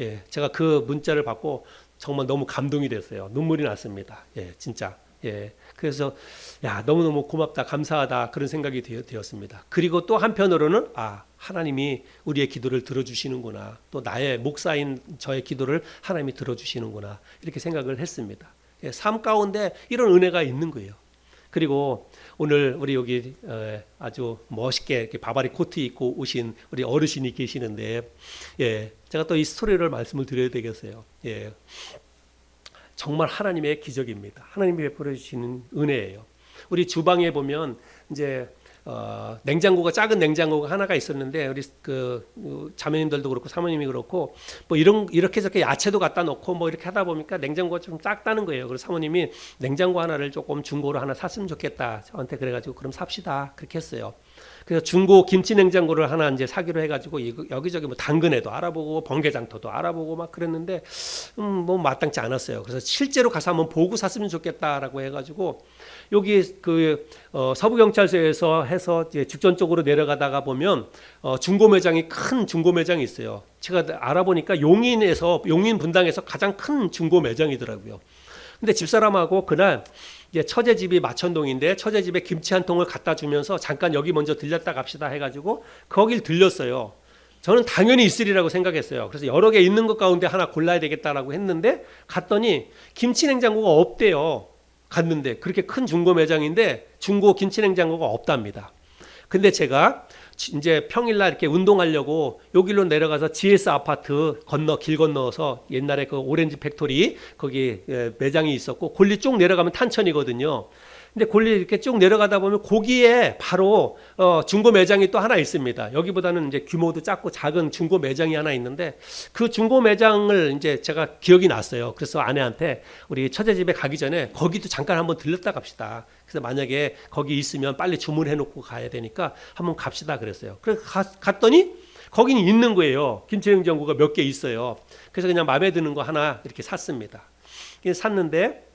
예, 제가 그 문자를 받고 정말 너무 감동이 됐어요. 눈물이 났습니다. 예, 진짜. 예, 그래서 야, 너무너무 고맙다, 감사하다 그런 생각이 되었습니다. 그리고 또 한편으로는 하나님이 우리의 기도를 들어주시는구나. 또 나의 목사인 저의 기도를 하나님이 들어주시는구나. 이렇게 생각을 했습니다. 예, 삶 가운데 이런 은혜가 있는 거예요. 그리고 오늘 우리 여기 아주 멋있게 이렇게 바바리 코트 입고 오신 우리 어르신이 계시는데, 예, 제가 또 이 스토리를 말씀을 드려야 되겠어요. 예, 정말 하나님의 기적입니다. 하나님이 베풀어 주시는 은혜예요. 우리 주방에 보면 이제 냉장고가 작은 냉장고가 하나가 있었는데 우리 그 자매님들도 그렇고 사모님이 그렇고 뭐 이렇게 저렇게 야채도 갖다 놓고 뭐 이렇게 하다 보니까 냉장고가 좀 작다는 거예요. 그래서 사모님이 냉장고 하나를 조금 중고로 하나 샀으면 좋겠다 저한테 그래가지고 그럼 삽시다 그렇게 했어요. 그래서 중고 김치 냉장고를 하나 이제 사기로 해가지고 여기저기 뭐 당근에도 알아보고 번개장터도 알아보고 막 그랬는데 뭐 마땅치 않았어요. 그래서 실제로 가서 한번 보고 샀으면 좋겠다라고 해가지고 여기 그 서부경찰서에서 해서 이제 죽전 쪽으로 내려가다가 보면 중고 매장이 큰 중고 매장이 있어요. 제가 알아보니까 용인 분당에서 가장 큰 중고 매장이더라고요. 근데 집사람하고 그날 이제 처제집이 마천동인데 처제집에 김치 한 통을 갖다 주면서 잠깐 여기 먼저 들렸다 갑시다 해가지고 거길 들렸어요. 저는 당연히 있으리라고 생각했어요. 그래서 여러 개 있는 것 가운데 하나 골라야 되겠다라고 했는데 갔더니 김치 냉장고가 없대요. 갔는데 그렇게 큰 중고 매장인데 중고 김치 냉장고가 없답니다. 근데 제가 이제 평일날 이렇게 운동하려고 여기로 내려가서 GS 아파트 길 건너서 옛날에 그 오렌지 팩토리 거기 매장이 있었고 골리 쭉 내려가면 탄천이거든요. 근데 골리 이렇게 쭉 내려가다 보면 거기에 바로 중고 매장이 또 하나 있습니다. 여기보다는 이제 규모도 작고 작은 중고 매장이 하나 있는데 그 중고 매장을 이제 제가 기억이 났어요. 그래서 아내한테 우리 처제 집에 가기 전에 거기도 잠깐 한번 들렸다 갑시다. 그래서 만약에 거기 있으면 빨리 주문해 놓고 가야 되니까 한번 갑시다 그랬어요. 그래서 갔더니 거기는 있는 거예요. 김치냉장고가 몇 개 있어요. 그래서 그냥 마음에 드는 거 하나 이렇게 샀습니다. 샀는데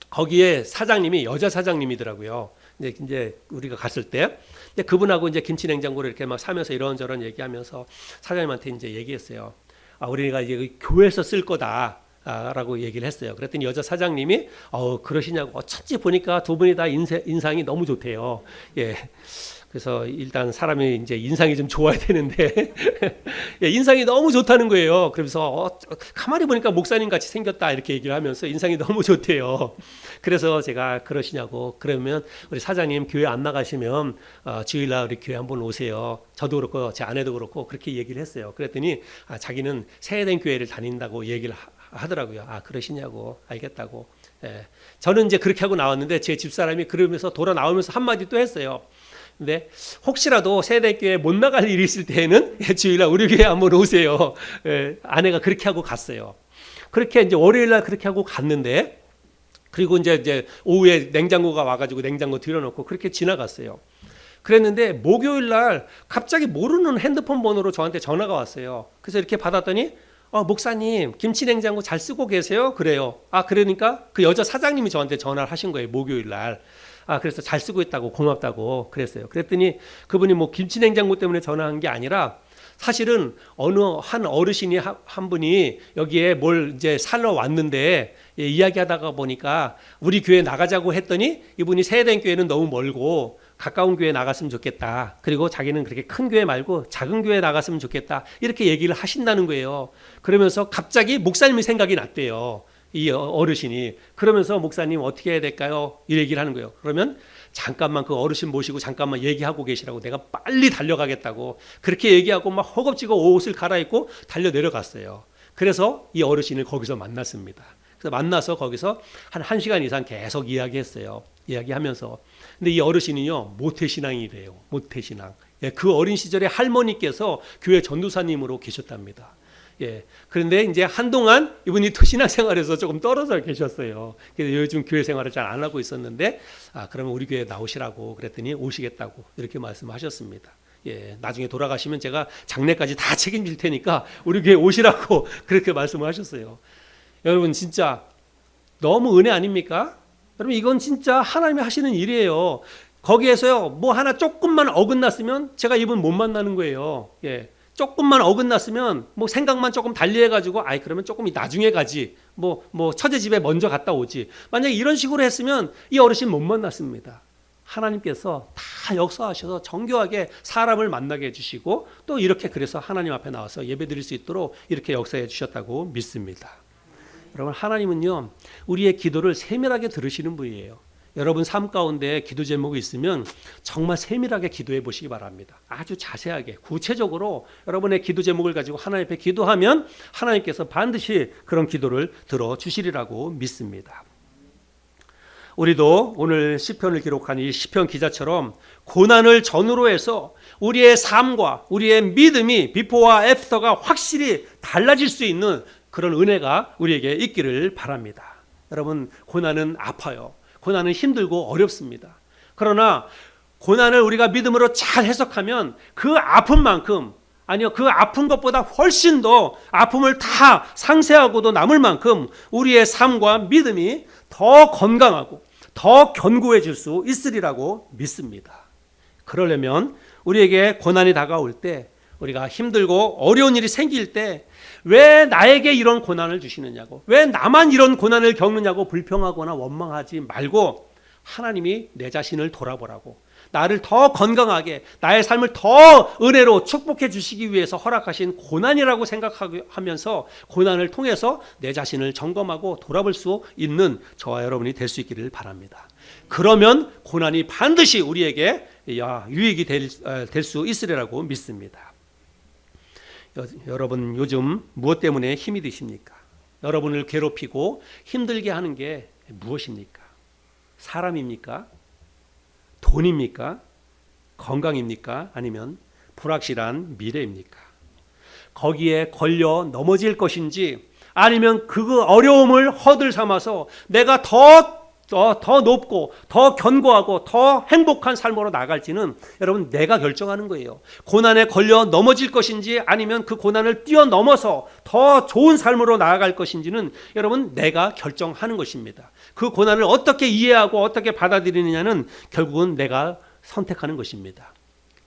거기에 사장님이 여자 사장님이더라고요. 이제 우리가 갔을 때, 근데 그분하고 이제 김치 냉장고를 이렇게 막 사면서 이런저런 얘기하면서 사장님한테 이제 얘기했어요. 우리가 이제 교회에서 쓸 거다. 라고 얘기를 했어요. 그랬더니 여자 사장님이 그러시냐고 어쩐지 보니까 두 분이 다 인상이 너무 좋대요. 예. 그래서 일단 사람이 이제 인상이 좀 좋아야 되는데 예, 인상이 너무 좋다는 거예요. 그래서 가만히 보니까 목사님 같이 생겼다 이렇게 얘기를 하면서 인상이 너무 좋대요. 그래서 제가 그러시냐고 그러면 우리 사장님 교회 안 나가시면 주일날 우리 교회 한번 오세요. 저도 그렇고 제 아내도 그렇고 그렇게 얘기를 했어요. 그랬더니 자기는 세례된 교회를 다닌다고 얘기를 하더라고요. 그러시냐고 알겠다고. 예. 저는 이제 그렇게 하고 나왔는데 제 집사람이 그러면서 돌아 나오면서 한마디 또 했어요. 근데 혹시라도 세대교회 못 나갈 일이 있을 때에는 주일날 우리 교회 한번 오세요. 예, 아내가 그렇게 하고 갔어요. 그렇게 이제 월요일날 그렇게 하고 갔는데 그리고 이제 오후에 냉장고가 와가지고 냉장고 들여놓고 그렇게 지나갔어요. 그랬는데 목요일날 갑자기 모르는 핸드폰 번호로 저한테 전화가 왔어요. 그래서 이렇게 받았더니 목사님 김치 냉장고 잘 쓰고 계세요? 그래요. 그러니까 그 여자 사장님이 저한테 전화를 하신 거예요. 목요일날. 그래서 잘 쓰고 있다고 고맙다고 그랬어요. 그랬더니 그분이 뭐 김치 냉장고 때문에 전화한 게 아니라 사실은 어느 한 어르신이 한 분이 여기에 뭘 이제 살러 왔는데 이야기하다가 보니까 우리 교회 나가자고 했더니 이분이 세대된 교회는 너무 멀고 가까운 교회 나갔으면 좋겠다. 그리고 자기는 그렇게 큰 교회 말고 작은 교회 나갔으면 좋겠다. 이렇게 얘기를 하신다는 거예요. 그러면서 갑자기 목사님이 생각이 났대요. 이 어르신이. 그러면서 목사님 어떻게 해야 될까요? 이 얘기를 하는 거예요. 그러면 잠깐만 그 어르신 모시고 잠깐만 얘기하고 계시라고 내가 빨리 달려가겠다고 그렇게 얘기하고 막 허겁지겁 옷을 갈아입고 달려 내려갔어요. 그래서 이 어르신을 거기서 만났습니다. 그래서 만나서 거기서 한 1시간 이상 계속 이야기했어요. 이야기하면서. 근데 이 어르신이요, 모태신앙이래요. 모태신앙. 예, 그 어린 시절에 할머니께서 교회 전도사님으로 계셨답니다. 예. 그런데 이제 한동안 이분이 신앙생활에서 조금 떨어져 계셨어요. 그래서 요즘 교회 생활을 잘 안 하고 있었는데, 그러면 우리 교회 나오시라고 그랬더니 오시겠다고 이렇게 말씀하셨습니다. 예. 나중에 돌아가시면 제가 장례까지 다 책임질 테니까 우리 교회 오시라고 그렇게 말씀을 하셨어요. 여러분, 진짜 너무 은혜 아닙니까? 여러분, 이건 진짜 하나님이 하시는 일이에요. 거기에서요, 뭐 하나 조금만 어긋났으면 제가 이분 못 만나는 거예요. 예. 조금만 어긋났으면 뭐 생각만 조금 달리해가지고 그러면 조금 나중에 가지, 뭐 처제 집에 먼저 갔다 오지. 만약에 이런 식으로 했으면 이 어르신 못 만났습니다. 하나님께서 다 역사하셔서 정교하게 사람을 만나게 해주시고 또 이렇게 그래서 하나님 앞에 나와서 예배드릴 수 있도록 이렇게 역사해 주셨다고 믿습니다. 여러분, 하나님은요, 우리의 기도를 세밀하게 들으시는 분이에요. 여러분 삶 가운데 기도 제목이 있으면 정말 세밀하게 기도해 보시기 바랍니다. 아주 자세하게 구체적으로 여러분의 기도 제목을 가지고 하나님 앞에 기도하면 하나님께서 반드시 그런 기도를 들어주시리라고 믿습니다. 우리도 오늘 시편을 기록한 이 시편 기자처럼 고난을 전후로 해서 우리의 삶과 우리의 믿음이 비포와 애프터가 확실히 달라질 수 있는 그런 은혜가 우리에게 있기를 바랍니다. 여러분, 고난은 아파요. 고난은 힘들고 어렵습니다. 그러나 고난을 우리가 믿음으로 잘 해석하면 그 아픈 만큼, 아니요, 그 아픈 것보다 훨씬 더 아픔을 다 상쇄하고도 남을 만큼 우리의 삶과 믿음이 더 건강하고 더 견고해질 수 있으리라고 믿습니다. 그러려면 우리에게 고난이 다가올 때, 우리가 힘들고 어려운 일이 생길 때 왜 나에게 이런 고난을 주시느냐고, 왜 나만 이런 고난을 겪느냐고 불평하거나 원망하지 말고 하나님이 내 자신을 돌아보라고, 나를 더 건강하게, 나의 삶을 더 은혜로 축복해 주시기 위해서 허락하신 고난이라고 생각하면서 고난을 통해서 내 자신을 점검하고 돌아볼 수 있는 저와 여러분이 될 수 있기를 바랍니다. 그러면 고난이 반드시 우리에게 유익이 될 수 있으리라고 믿습니다. 여러분, 요즘 무엇 때문에 힘이 드십니까? 여러분을 괴롭히고 힘들게 하는 게 무엇입니까? 사람입니까? 돈입니까? 건강입니까? 아니면 불확실한 미래입니까? 거기에 걸려 넘어질 것인지, 아니면 그 어려움을 허들 삼아서 내가 더 높고 더 견고하고 더 행복한 삶으로 나갈지는 여러분, 내가 결정하는 거예요. 고난에 걸려 넘어질 것인지 아니면 그 고난을 뛰어넘어서 더 좋은 삶으로 나아갈 것인지는 여러분, 내가 결정하는 것입니다. 그 고난을 어떻게 이해하고 어떻게 받아들이느냐는 결국은 내가 선택하는 것입니다.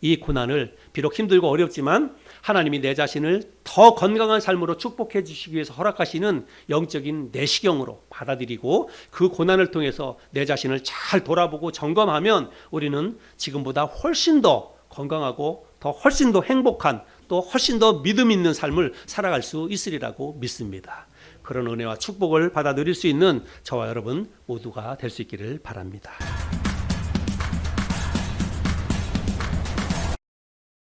이 고난을 비록 힘들고 어렵지만 하나님이 내 자신을 더 건강한 삶으로 축복해 주시기 위해서 허락하시는 영적인 내시경으로 받아들이고 그 고난을 통해서 내 자신을 잘 돌아보고 점검하면 우리는 지금보다 훨씬 더 건강하고 더 훨씬 더 행복한, 또 훨씬 더 믿음 있는 삶을 살아갈 수 있으리라고 믿습니다. 그런 은혜와 축복을 받아 누릴 수 있는 저와 여러분 모두가 될 수 있기를 바랍니다.